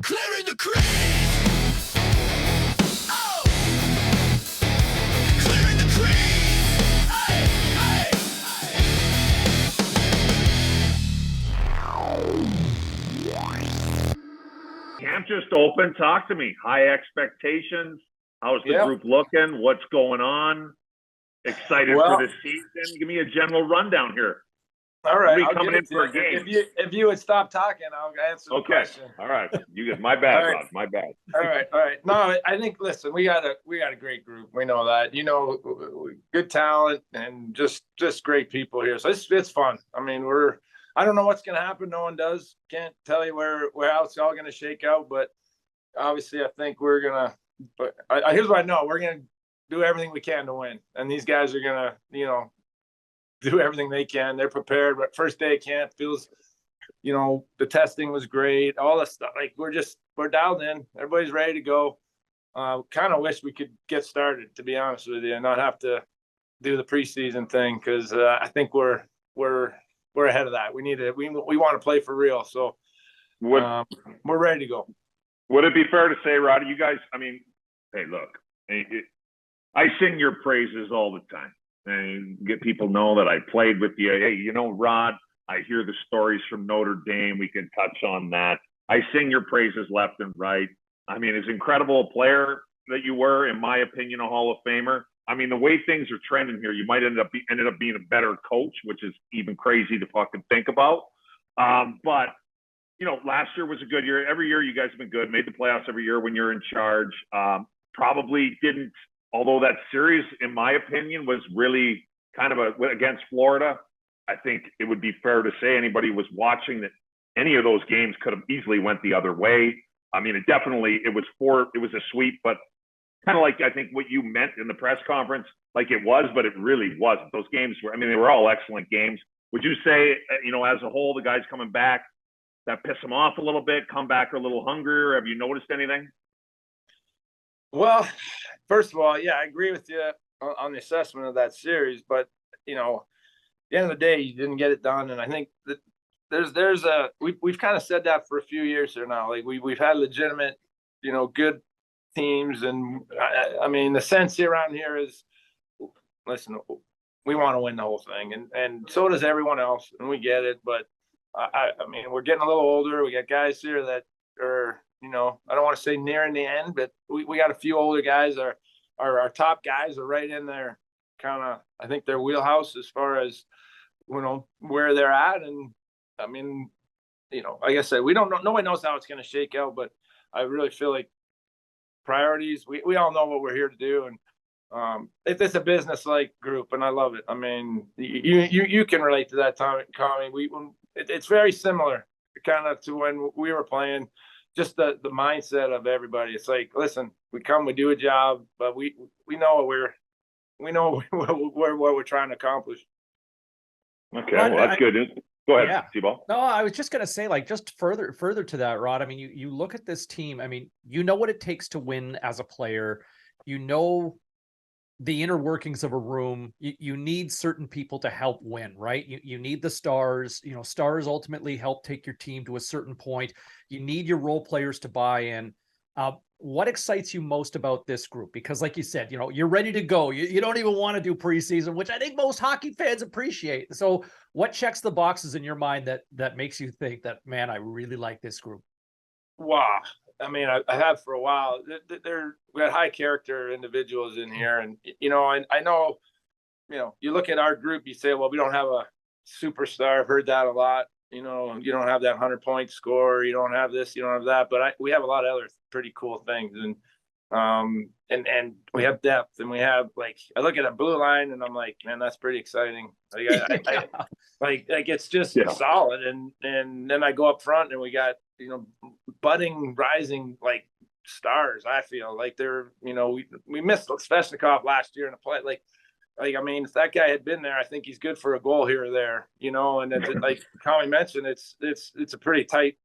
Clearing the crease. Oh, clearing the crease. Hey, hey, hey. Camp just open. Talk to me. High expectations. How's the Yep. group looking? What's going on? Excited for this season? Give me a general rundown here. All right, I'll coming in for a game. If you would stop talking, I'll answer the question. All right. You get my bad, All right. Rod. My bad. All right. No, I think. Listen, we got a great group. We know that. Good talent and just great people here. So it's fun. I mean, I don't know what's going to happen. No one does. Can't tell you where how it's all going to shake out. But obviously, I think we're gonna. But here's what I know: we're gonna do everything we can to win, and these guys are gonna, do everything they can. They're prepared. But first day of camp feels, the testing was great. All the stuff, like we're dialed in. Everybody's ready to go. Kind of wish we could get started, to be honest with you, and not have to do the preseason thing, because I think we're ahead of that. We want to play for real. So we're ready to go. Would it be fair to say, Rod, you guys? I mean, hey, look, I sing your praises all the time. And get people know that I played with you. Hey, Rod, I hear the stories from Notre Dame. We can touch on that. I sing your praises left and right. I mean, as incredible a player that you were, in my opinion, a Hall of Famer. I mean, the way things are trending here, you might ended up being a better coach, which is even crazy to fucking think about. But last year was a good year. Every year you guys have been good. Made the playoffs every year when you're in charge. Probably didn't. Although that series, in my opinion, was really kind of against Florida, I think it would be fair to say anybody was watching that any of those games could have easily went the other way. I mean, it was a sweep, but kind of like I think what you meant in the press conference, like it was, but it really wasn't. Those games they were all excellent games. Would you say, as a whole, the guys coming back, that pissed them off a little bit, come back a little hungrier? Have you noticed anything? Well, first of all, yeah, I agree with you on the assessment of that series, but at the end of the day, you didn't get it done, and I think that we've kind of said that for a few years here now. Like we've had legitimate, good teams, and I mean the sense around here is, listen, we want to win the whole thing, and so does everyone else, and we get it. But I mean, we're getting a little older. We got guys here that are. I don't want to say nearing the end, but we got a few older guys. Our top guys are right in there, kind of, I think, their wheelhouse as far as, where they're at. And I mean, like I said, we don't know, nobody knows how it's going to shake out, but I really feel like priorities, we all know what we're here to do. And it's a business-like group, and I love it. I mean, you can relate to that, Commie. It's very similar kind of to when we were playing. Just the mindset of everybody. It's like, listen, we come, we do a job, but we know what we're trying to accomplish. Okay, well, that's good. Go ahead, T-Ball. No, I was just going to say, like, just further to that, Rod. I mean, you look at this team. I mean, what it takes to win as a player. The inner workings of a room. You need certain people to help win, right? You need the stars. Stars ultimately help take your team to a certain point. You need your role players to buy in. What excites you most about this group? Because like you said, you're ready to go. You don't even want to do preseason, which I think most hockey fans appreciate. So what checks the boxes in your mind that makes you think that, man, I really like this group? Wow. I mean, I have for a while. We got high character individuals in here, and I know, you look at our group, you say, well, we don't have a superstar. I've heard that a lot. You don't have that 100-point score. You don't have this. You don't have that. But we have a lot of other pretty cool things, and we have depth, and we have, like, I look at a blue line, and I'm like, man, that's pretty exciting. Like, it's just solid, and then I go up front, and we got budding, rising, like, stars. I feel like they're, we missed Svechnikov last year in a play. Like, I mean, if that guy had been there, I think he's good for a goal here or there, and it's, like Commie mentioned, it's a pretty tight,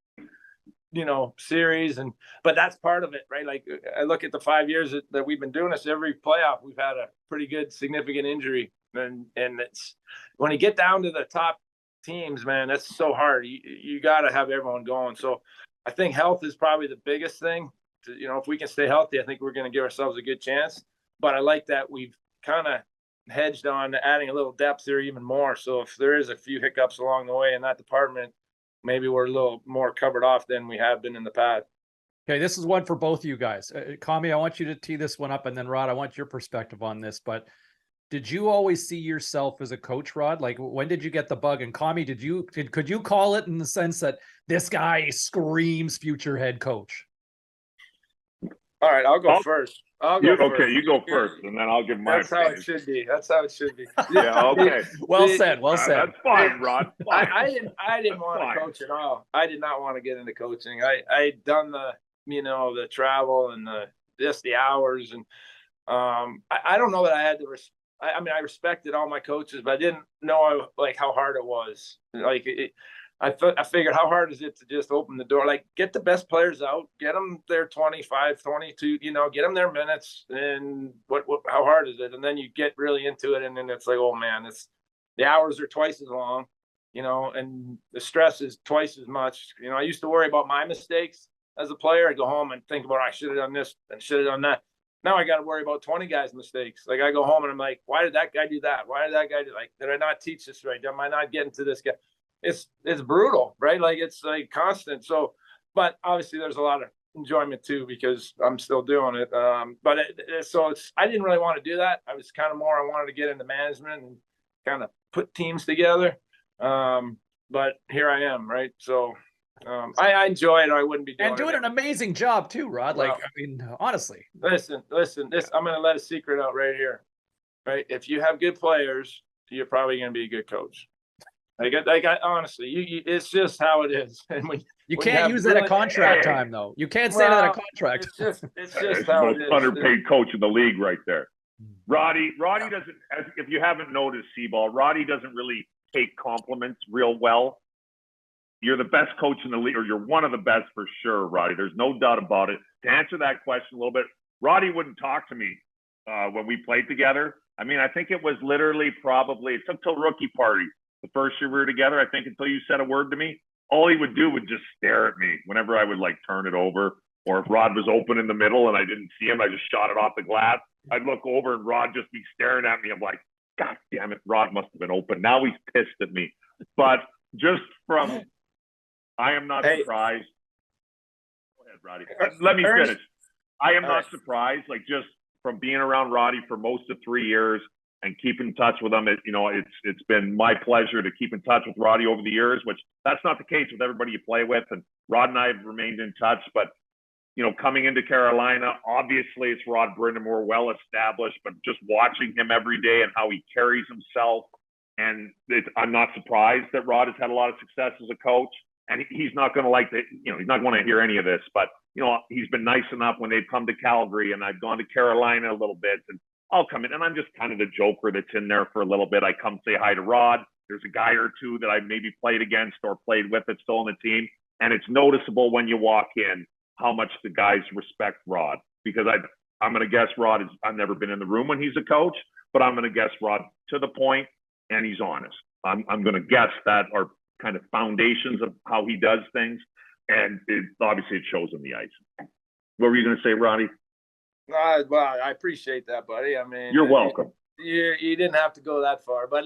series. But that's part of it, right? Like, I look at the 5 years that we've been doing this, every playoff, we've had a pretty good, significant injury. And it's, when you get down to the top teams, man, that's so hard. You got to have everyone going. So I think health is probably the biggest thing. If we can stay healthy, I think we're going to give ourselves a good chance. But I like that we've kind of hedged on adding a little depth here even more. So if there is a few hiccups along the way in that department, maybe we're a little more covered off than we have been in the past. Okay, this is one for both of you guys. Commie, I want you to tee this one up, and then Rod, I want your perspective on this. But did you always see yourself as a coach, Rod? Like, when did you get the bug? And Commie, could you call it in the sense that this guy screams future head coach? All right, I'll go first. Okay, you go first, and then I'll give my That's how it should be. That's how it should be. Yeah, okay. Well said. Well said. That's fine, Rod. Fine. I didn't want to coach at all. I did not want to get into coaching. I had done the travel and the hours, and I don't know that I had to. I mean, I respected all my coaches, but I didn't know like how hard it was. Like I figured, how hard is it to just open the door? Like, get the best players out, get them their 25, 22, get them their minutes. And how hard is it? And then you get really into it. And then it's like, oh man, the hours are twice as long, and the stress is twice as much. I used to worry about my mistakes as a player. I'd go home and think about, I should have done this and should have done that. Now I got to worry about 20 guys' mistakes. Like, I go home and I'm like, why did that guy do that? Why did that guy do, like, did I not teach this right? Am I not getting to this guy? It's brutal, right? Like, it's like constant. So, but obviously there's a lot of enjoyment too, because I'm still doing it. But I didn't really want to do that. I was kind of I wanted to get into management and kind of put teams together. But here I am, right? So I enjoy it, or I wouldn't be doing it. And doing an amazing job too, Rod. Like, I mean, honestly. Listen, I'm going to let a secret out right here, right? If you have good players, you're probably going to be a good coach. Honestly, it's just how it is. And you can't use that at contract time, though. You can't say that at contract. It's just how it is. Underpaid coach in the league right there. Roddy doesn't, if you haven't noticed, Seaball, Roddy doesn't really take compliments real well. You're the best coach in the league, or you're one of the best for sure, Roddy. There's no doubt about it. To answer that question a little bit, Roddy wouldn't talk to me when we played together. I mean, I think it was literally it took till rookie party. The first year we were together, I think, until you said a word to me, all he would do would just stare at me whenever I would like turn it over, or if Rod was open in the middle and I didn't see him, I just shot it off the glass. I'd look over and Rod just be staring at me. I'm like, God damn it, Rod must have been open. Now he's pissed at me. But just from, I am not surprised. Go ahead, Roddy. Let me finish. I am not surprised, like, just from being around Roddy for most of 3 years and keep in touch with him. It's been my pleasure to keep in touch with Roddy over the years, which that's not the case with everybody you play with. And Rod and I have remained in touch, but coming into Carolina, obviously it's Rod Brind'Amour, well established, but just watching him every day and how he carries himself. And I'm not surprised that Rod has had a lot of success as a coach. And he's not going to he's not going to hear any of this, but he's been nice enough when they've come to Calgary, and I've gone to Carolina a little bit, and I'll come in and I'm just kind of the joker that's in there for a little bit. I come say hi to Rod. There's a guy or two that I maybe played against or played with that's still on the team. And it's noticeable when you walk in how much the guys respect Rod, because I'm going to guess I've never been in the room when he's a coach, but I'm going to guess Rod to the point, and he's honest. I'm going to guess that are kind of foundations of how he does things. And obviously it shows on the ice. What were you going to say, Roddy? Well, I appreciate that, buddy. I mean, you're welcome. You didn't have to go that far, but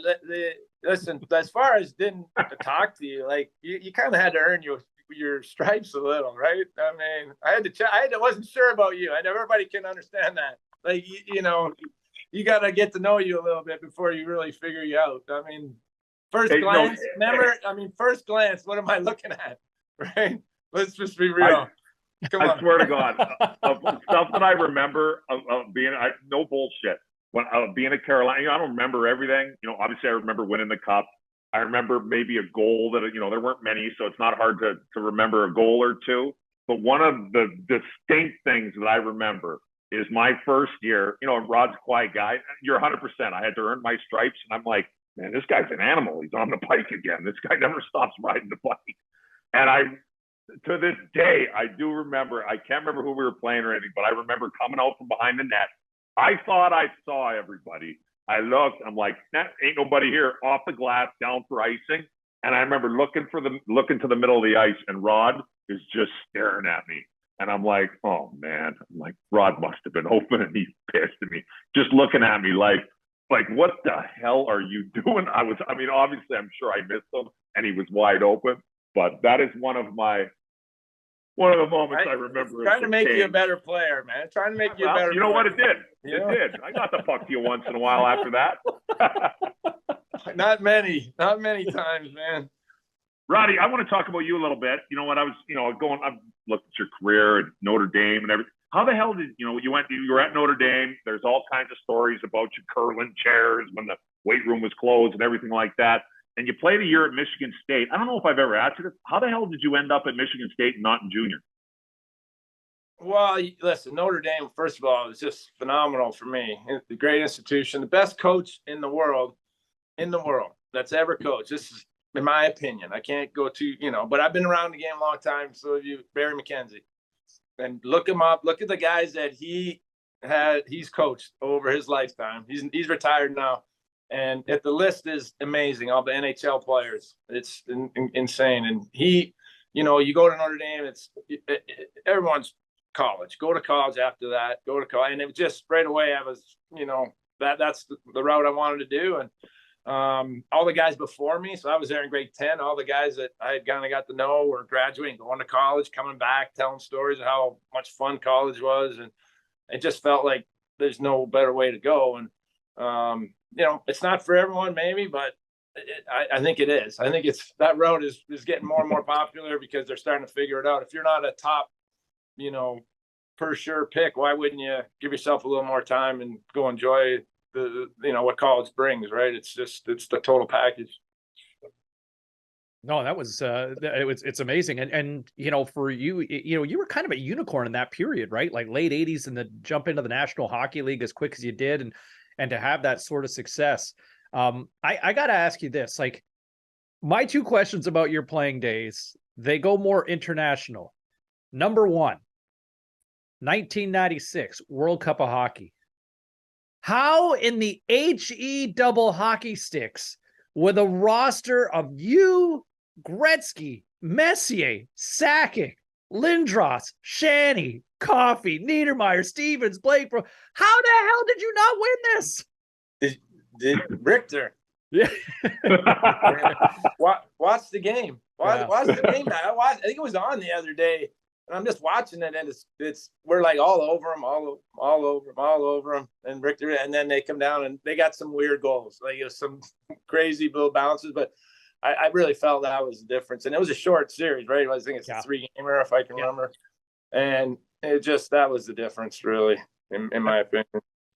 listen, as far as didn't talk to you, like you kind of had to earn your stripes a little, right? I mean, I had to check. I wasn't sure about you. I know everybody can understand that. Like, you got to get to know you a little bit before you really figure you out. I mean, first glance, first glance, what am I looking at? Right? Let's just be real. I swear to God, stuff that I remember of being, no bullshit. When being at Carolina, I don't remember everything. Obviously I remember winning the cup. I remember maybe a goal that, there weren't many, so it's not hard to remember a goal or two. But one of the distinct things that I remember is my first year, Rod's a quiet guy. You're 100%. I had to earn my stripes, and I'm like, man, this guy's an animal. He's on the bike again. This guy never stops riding the bike. And to this day, I do remember, I can't remember who we were playing or anything, but I remember coming out from behind the net. I thought I saw everybody. I looked, I'm like, ain't nobody here, off the glass, down for icing. And I remember looking to the middle of the ice, and Rod is just staring at me. And I'm like, oh man, I'm like, Rod must have been open and he's pissed at me, just looking at me like, what the hell are you doing? I mean, obviously I'm sure I missed him and he was wide open, but that is one of the moments I remember. Trying to make you a better player, man. Trying to make you a better You know player. what? It did. It did. I got the puck to you once in a while after that. Not many times, man. Roddy, I want to talk about you a little bit. You know what? I've looked at your career at Notre Dame and everything. How the hell did you were at Notre Dame? There's all kinds of stories about you curling chairs when the weight room was closed and everything like that. And you played a year at Michigan State. I don't know if I've ever asked you this. How the hell did you end up at Michigan State and not in junior? Well, listen, Notre Dame, first of all, was just phenomenal for me. It's a great institution, the best coach in the world that's ever coached. This is, in my opinion. I can't go to, but I've been around the game a long time. So have you, Barry McKenzie. And look him up. Look at the guys that he's coached over his lifetime. He's retired now. And if the list is amazing, all the NHL players, it's insane. And you go to Notre Dame, everyone's college. Go to college after that. Go to college. And it was just right away, I was, that's the route I wanted to do. And all the guys before me, so I was there in grade 10, all the guys that I had kind of got to know were graduating, going to college, coming back, telling stories of how much fun college was. And it just felt like there's no better way to go. And, it's not for everyone maybe, but I think it is. I think that road is getting more and more popular because they're starting to figure it out. If you're not a top, per sure pick, why wouldn't you give yourself a little more time and go enjoy what college brings, right? It's the total package. No, that was it's amazing. And for you, you were kind of a unicorn in that period, right? Like late 80s and the jump into the National Hockey League as quick as you did and to have that sort of success. I got to ask you this, like my two questions about your playing days, they go more international. Number one, 1996 World Cup of Hockey. How in the HE double hockey sticks with a roster of you, Gretzky, Messier, Sakic, Lindros, Shanny, Coffey, Niedermeyer, Stevens, Blake, bro. How the hell did you not win this? Did Richter? Yeah. Watch the game. Watch the game. I think it was on the other day, and I'm just watching it, and we're like all over them, and Richter, and then they come down and they got some weird goals, like some crazy little bounces, but I really felt that was the difference, and it was a short series, right? I think it's a 3-gamer if I can remember, and that was the difference, really, in my opinion.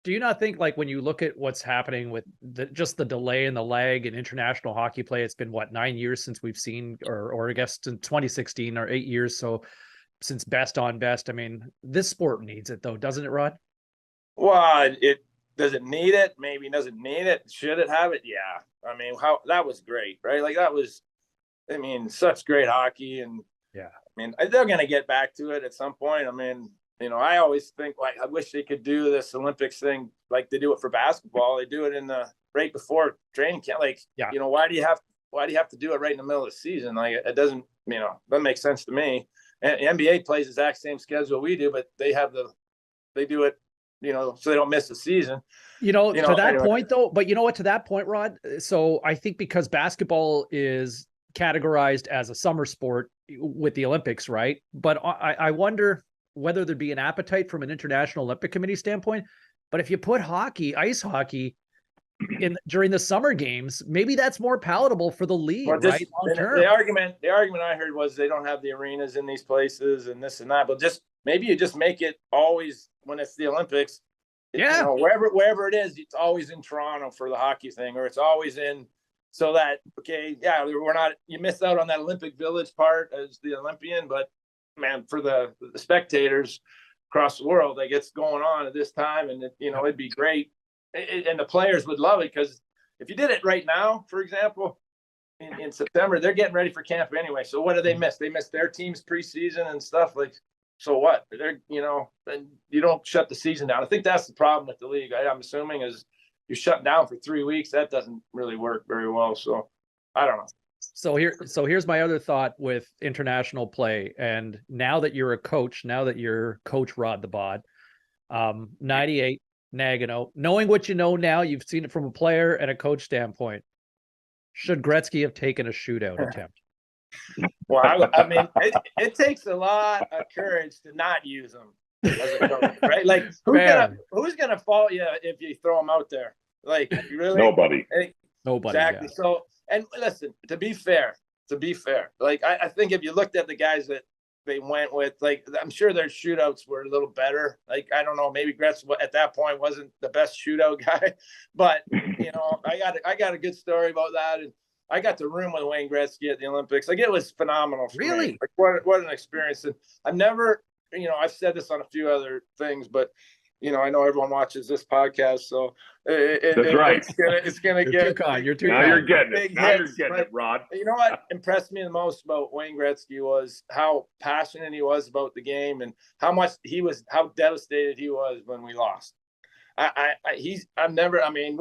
Do you not think, like, when you look at what's happening with just the delay and the lag in international hockey play, it's been 9 years since we've seen, or I guess in 2016 or 8 years, so since best on best. I mean, this sport needs it though, doesn't it, Rod? Well, does it need it? Maybe doesn't need it. Should it have it? Yeah. I mean, that was great, right? Like such great hockey, and yeah. I mean, they're going to get back to it at some point. I mean, I always think, like, I wish they could do this Olympics thing like they do it for basketball. They do it right before training camp. Like, why do you have to do it right in the middle of the season? Like, it doesn't make sense to me. And the NBA plays the exact same schedule we do, but they do it, so they don't miss the season. To that point though, but to that point, Rod, so I think because basketball is categorized as a summer sport with the Olympics, right? But I wonder whether there'd be an appetite from an International Olympic Committee standpoint. But if you put ice hockey during the summer games, maybe that's more palatable for the league, right? Long term. The argument I heard was they don't have the arenas in these places and this and that, but maybe you just make it always when it's the Olympics. Yeah. Wherever it is, it's always in Toronto for the hockey thing, or it's always in, so that, you missed out on that Olympic Village part as the Olympian, but man, for the spectators across the world, like, it's going on at this time, and it'd be great. And the players would love it, because if you did it right now, for example, in September, they're getting ready for camp anyway. So what do they miss? They miss their team's preseason and stuff. Like, so what? Then you don't shut the season down. I think that's the problem with the league. I'm assuming is you're shut down for 3 weeks. That doesn't really work very well. So I don't know. So here's my other thought with international play. And now that you're a coach, now that you're Coach Rod the Bod, 98 Nagano, knowing what you know now, you've seen it from a player and a coach standpoint. Should Gretzky have taken a shootout attempt? Well, I mean, it takes a lot of courage to not use them as a coach, right? Like, who's gonna fault you if you throw them out there? Like, you really? Nobody. Nobody. Exactly. Yeah. So, and listen, to be fair, like I think if you looked at the guys that they went with, like, I'm sure their shootouts were a little better. Like, I don't know, maybe Gretz at that point wasn't the best shootout guy, but you know, I got a good story about that, and I got to room with Wayne Gretzky at the Olympics. Like, it was phenomenal for Really? me. Like, what an experience. And I've never, you know, I've said this on a few other things, but you know, I know everyone watches this podcast, so That's right. It's gonna You're get too kind. You're too Now kind. you're getting it. Big Now you're hits, getting but it, Rod. you know what impressed me the most about Wayne Gretzky was how passionate he was about the game and how devastated he was when we lost. We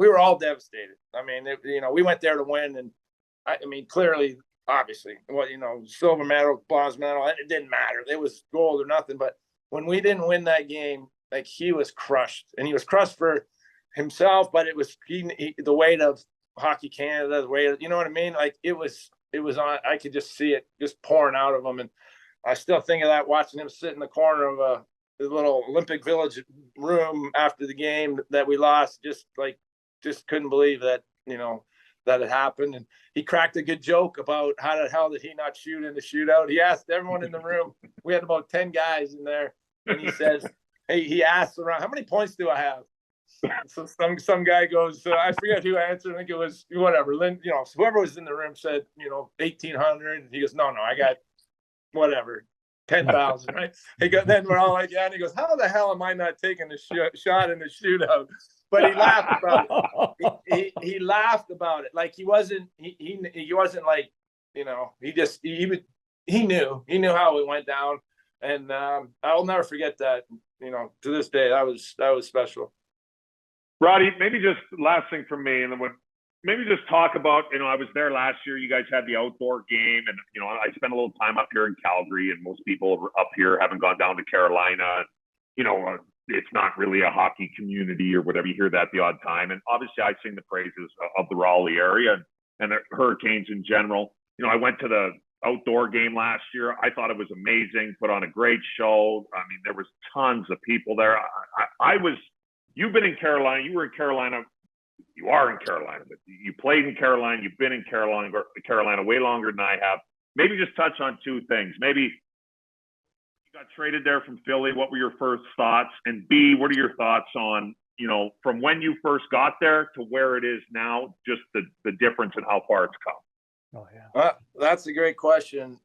were all devastated. I mean, you know, we went there to win, and I mean, clearly, obviously, well, you know, silver medal, bronze medal, it didn't matter. It was gold or nothing. But when we didn't win that game, like, he was crushed, and he was crushed for himself, but it was the weight of Hockey Canada, the weight of, you know what I mean? Like, it was on. I could just see it just pouring out of him, and I still think of that, watching him sit in the corner of the little Olympic Village room after the game that we lost, just couldn't believe that, you know, that it happened. And he cracked a good joke about how the hell did he not shoot in the shootout. He asked everyone in the room. We had about 10 guys in there, and he says, hey, he asked around, how many points do I have? So some guy goes, I forget who answered. I think it was whatever. Lynn, you know, whoever was in the room said, you know, 1,800. And he goes, no, I got whatever, 10,000, right? Then we're all like, yeah. And he goes, how the hell am I not taking the shot in the shootout? But he laughed about it. He laughed about it. Like, he wasn't like, you know, he knew how it went down. And I'll never forget that, you know, to this day. That was special. Roddy, maybe just last thing from me, and then maybe just talk about, you know, I was there last year. You guys had the outdoor game, and, you know, I spent a little time up here in Calgary, and most people up here haven't gone down to Carolina. You know, it's not really a hockey community or whatever. You hear that the odd time. And obviously I sing the praises of the Raleigh area and the Hurricanes in general. You know, I went to the outdoor game last year. I thought it was amazing, put on a great show. I mean, there was tons of people there. You've been in Carolina, you were in Carolina, you are in Carolina, but you played in Carolina, you've been in Carolina way longer than I have. Maybe just touch on two things. Maybe you got traded there from Philly. What were your first thoughts? And B, what are your thoughts on, you know, from when you first got there to where it is now, just the difference in how far it's come? Oh, yeah. Well, that's a great question.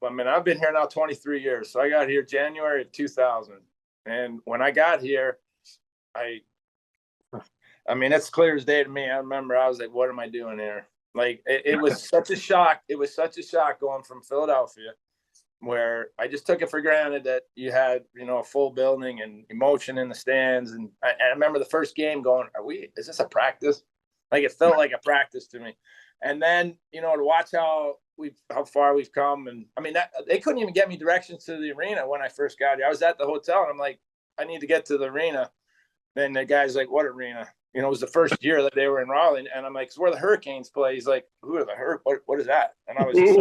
I mean, I've been here now 23 years. So I got here January of 2000. And when I got here, I mean, it's clear as day to me. I remember I was like, what am I doing here? Like, it was such a shock. It was such a shock going from Philadelphia, where I just took it for granted that you had, you know, a full building and emotion in the stands. And I remember the first game going, is this a practice? Like, it felt like a practice to me. And then, you know, to watch how far we've come. And I mean, they couldn't even get me directions to the arena when I first got here. I was at the hotel and I'm like, I need to get to the arena. Then the guy's like, what arena? You know, it was the first year that they were in Raleigh. And I'm like, it's where the Hurricanes play. He's like, who are the Hurricanes? What is that? And I was just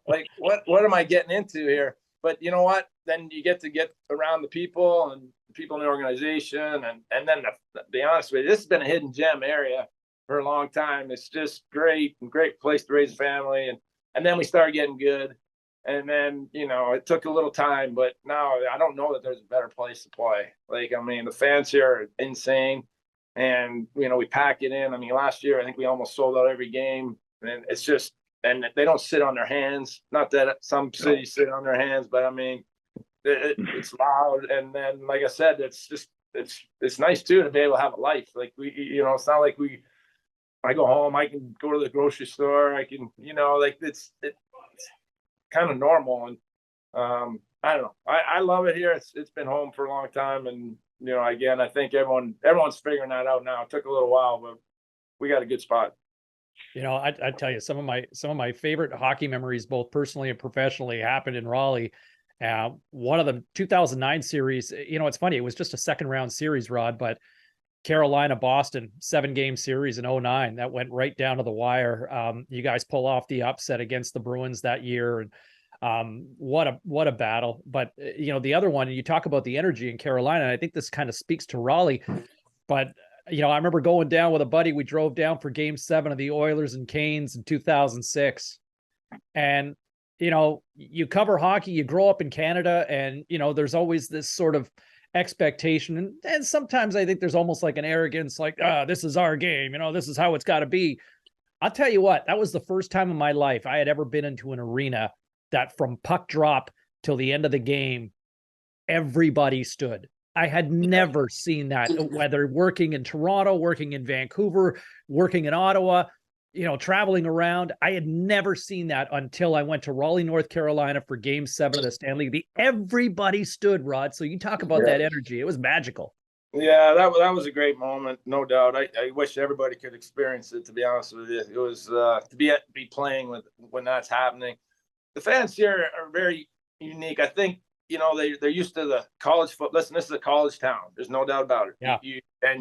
like, what am I getting into here? But you know what? Then you get around the people and the people in the organization. And then to be honest with you, this has been a hidden gem area for a long time. It's just great place to raise a family. And then we started getting good. And then, you know, it took a little time, but now I don't know that there's a better place to play. Like, I mean, the fans here are insane. And, you know, we pack it in. I mean, last year, I think we almost sold out every game. And it's just, and they don't sit on their hands. Not that some cities sit on their hands, but I mean, it's loud. And then, like I said, it's nice too to be able to have a life. Like, you know, it's not like I go home, I can go to the grocery store. I can, you know, like it's kind of normal. And I don't know. I love it here. It's been home for a long time. And, you know, again, I think everyone's figuring that out now. It took a little while, but we got a good spot. I tell you, some of my favorite hockey memories, both personally and professionally, happened in Raleigh. One of them, 2009 series. It's funny. It was just a second round series, Rod, but Carolina, Boston, 7-game series in 2009 that went right down to the wire. You guys pull off the upset against the Bruins that year, and what a battle. But the other one, you talk about the energy in Carolina, and I think this kind of speaks to Raleigh. But I remember going down with a buddy. We drove down for Game 7 of the Oilers and Canes in 2006, and you cover hockey, you grow up in Canada, and there's always this sort of expectation, and sometimes I think there's almost like an arrogance, like, this is our game, this is how it's got to be. I'll tell you what, that was the first time in my life I had ever been into an arena that from puck drop till the end of the game, everybody stood. I had never seen that, whether working in Toronto, working in Vancouver, working in Ottawa, traveling around. I had never seen that until I went to Raleigh, North Carolina for Game 7 of the Stanley Cup. Everybody stood, Rod. So you talk about that energy. It was magical. Yeah, that was a great moment, no doubt. I wish everybody could experience it, to be honest with you. It was to be playing when that's happening. The fans here are very unique. I think, they're used to the college football. Listen, this is a college town. There's no doubt about it.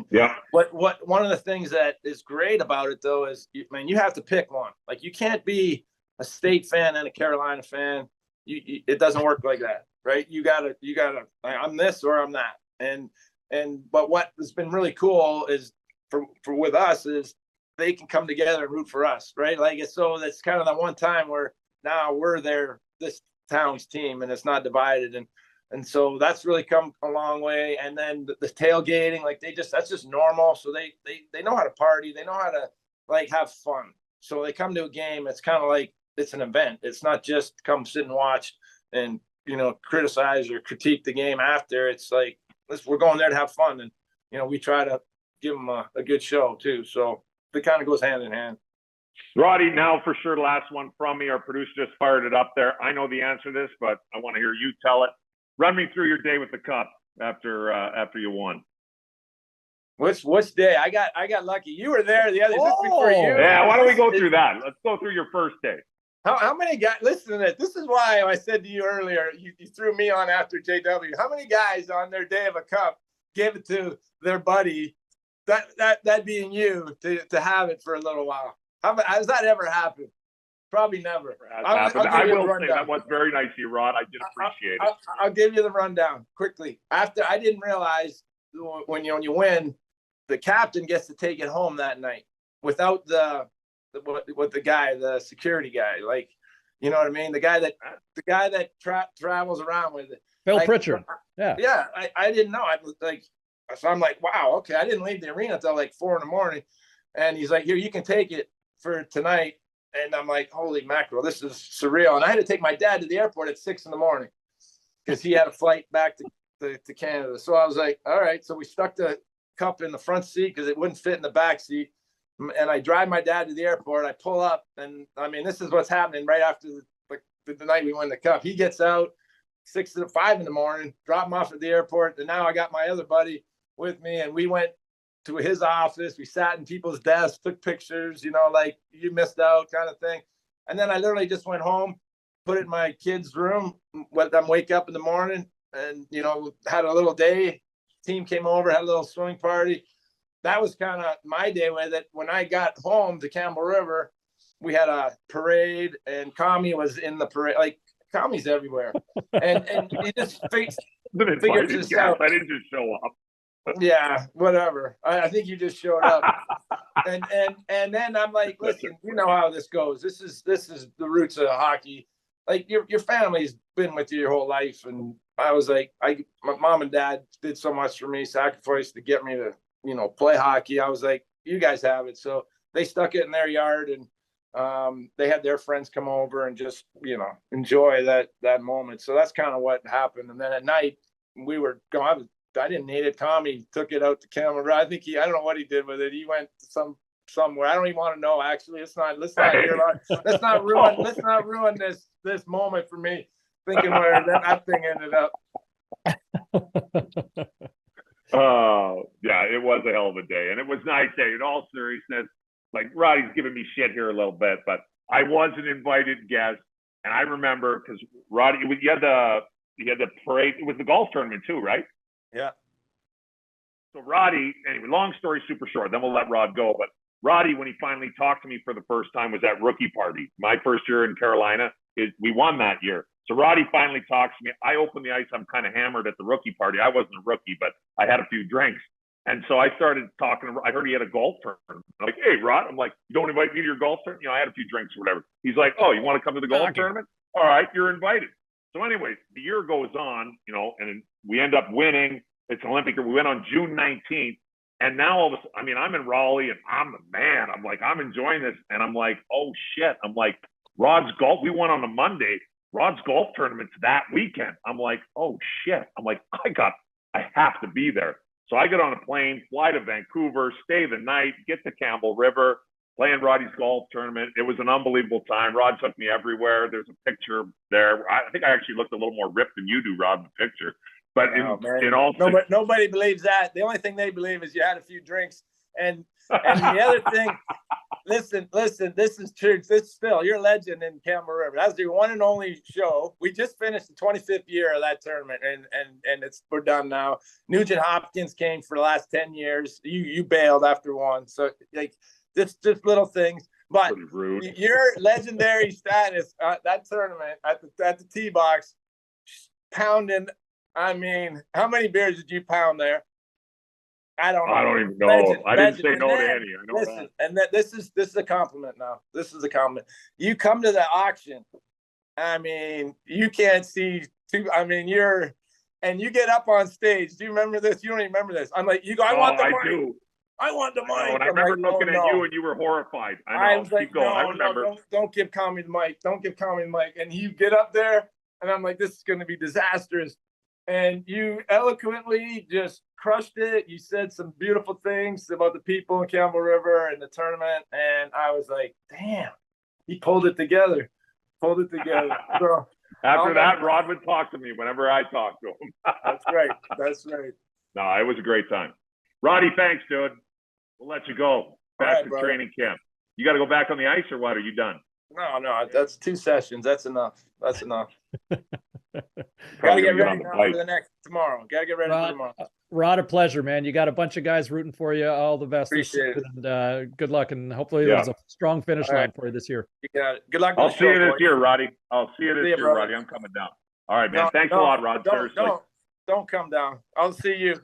Yeah. What one of the things that is great about it, though, is, you have to pick one. Like, you can't be a State fan and a Carolina fan. It doesn't work like that, right? You gotta. I'm this or I'm that. But what has been really cool is for with us is they can come together and root for us, right? Like, so that's kind of that one time where now we're this town's team, and it's not divided, and so that's really come a long way. And then the tailgating, like, that's just normal. So they know how to party, they know how to, like, have fun. So they come to a game, it's kind of like it's an event. It's not just come sit and watch and criticize or critique the game after. It's like, we're going there to have fun, and we try to give them a good show too. So it kind of goes hand in hand. Roddy, now for sure, last one from me. Our producer just fired it up there. I know the answer to this, but I want to hear you tell it. Run me through your day with the Cup after you won. Which day? I got lucky. You were there the other. Is this before you? Yeah, why don't we go through that? Let's go through your first day. How many guys? Listen to this. This is why I said to you earlier. You threw me on after JW. How many guys on their day of a Cup gave it to their buddy? That being you to have it for a little while. Has that ever happened? Probably never. I will say that was very nice of you, Rod. I did appreciate it. I'll give you the rundown quickly. After, I didn't realize when you win, the captain gets to take it home that night without the security guy, like, you know what I mean? The guy that travels around with it. Phil Pritchard. Yeah. I didn't know. I was like, so I'm like, wow, okay. I didn't leave the arena until like 4 a.m. And he's like, here, you can take it for tonight. And I'm like, holy mackerel, this is surreal. And I had to take my dad to the airport at 6 a.m. because he had a flight back to Canada. So I was like, all right. So we stuck the cup in the front seat because it wouldn't fit in the back seat. And I drive my dad to the airport. I pull up, and I mean, this is what's happening right after the night we win the Cup. He gets out 5 a.m, drop him off at the airport. And now I got my other buddy with me, and we went to his office. We sat in people's desks, took pictures, like you missed out kind of thing. And then I literally just went home, put it in my kid's room, let them wake up in the morning, and, had a little day. Team came over, had a little swimming party. That was kind of my day with it. When I got home to Campbell River, we had a parade, and Commie was in the parade. Like, Commie's everywhere. And he just figured this out. I didn't just show up. Yeah, whatever. I think you just showed up. and then I'm like, listen, you know how this goes. This is the roots of hockey. Like, your family's been with you your whole life. And I was like, my mom and dad did so much for me, sacrificed to get me to, play hockey. I was like, you guys have it. So they stuck it in their yard, and they had their friends come over and just, enjoy that moment. So that's kind of what happened. And then at night we were going, I didn't need it. Commie took it out to Cameron. I think I don't know what he did with it. He went to somewhere. I don't even want to know, actually. Let's not ruin this moment for me, thinking where that thing ended up. Oh, yeah, it was a hell of a day. And it was nice, day. In all seriousness, like Roddy's giving me shit here a little bit, but I was an invited guest, and I remember because Roddy, you had the parade. It was the golf tournament too, right? Yeah. So Roddy, anyway, long story super short, then we'll let Rod go. But Roddy, when he finally talked to me for the first time, was at rookie party. My first year in Carolina, we won that year. So Roddy finally talks to me. I open the ice. I'm kind of hammered at the rookie party. I wasn't a rookie, but I had a few drinks. And so I started talking. I heard he had a golf tournament. I'm like, hey, Rod. I'm like, you don't invite me to your golf tournament? You know, I had a few drinks or whatever. He's like, oh, you want to come to the golf tournament? All right, you're invited. So anyway, the year goes on, you know, and we end up winning. It's an Olympic year. We went on June 19th. And now all of a sudden, I mean, I'm in Raleigh and I'm the man. I'm like, I'm enjoying this. And I'm like, oh shit. I'm like, Rod's golf. We won on a Monday. Rod's golf tournament's that weekend. I'm like, oh shit. I'm like, I have to be there. So I get on a plane, fly to Vancouver, stay the night, get to Campbell River, play in Roddy's golf tournament. It was an unbelievable time. Rod took me everywhere. There's a picture there. I think I actually looked a little more ripped than you do, Rod, in the picture. But in all, nobody believes that. The only thing they believe is you had a few drinks. And the other thing, listen, this is true. This still, you're a legend in Campbell River. That's the one and only show. We just finished the 25th year of that tournament, and we're done now. Nugent Hopkins came for the last 10 years. You bailed after one. So like just little things. But your legendary status that tournament at the tee box, pounding. I mean, how many beers did you pound there? I don't know. I don't even know. I didn't say no to any. I know that. And this is a compliment now. This is a compliment. You come to the auction. I mean, you can't see two. I mean, you get up on stage. Do you remember this? You don't even remember this. I'm like, you go, I want the mic. Do. I want the mic. And I remember looking at you and you were horrified. I was like, going. I remember. Don't give Commie the mic. Don't give Commie the mic. And you get up there and I'm like, this is going to be disastrous. And you eloquently just crushed it. You said some beautiful things about the people in Campbell River and the tournament. And I was like, damn, he pulled it together. So After that, Rod would talk to me whenever I talked to him. That's right. That's right. No, it was a great time. Roddy, thanks, dude. We'll let you go. Back to training camp. You got to go back on the ice or what? Are you done? No, that's 2 sessions. That's enough. Gotta get ready for the next tomorrow. Gotta get ready for tomorrow. Rod, a pleasure, man. You got a bunch of guys rooting for you. All the best. Appreciate it. And good luck. And hopefully there's a strong finish line for you this year. You got it. Good luck. I'll see you this year, Roddy. I'll see you this year, Roddy. I'm coming down. All right, man. Thanks a lot, Rod. Seriously. Don't come down. I'll see you.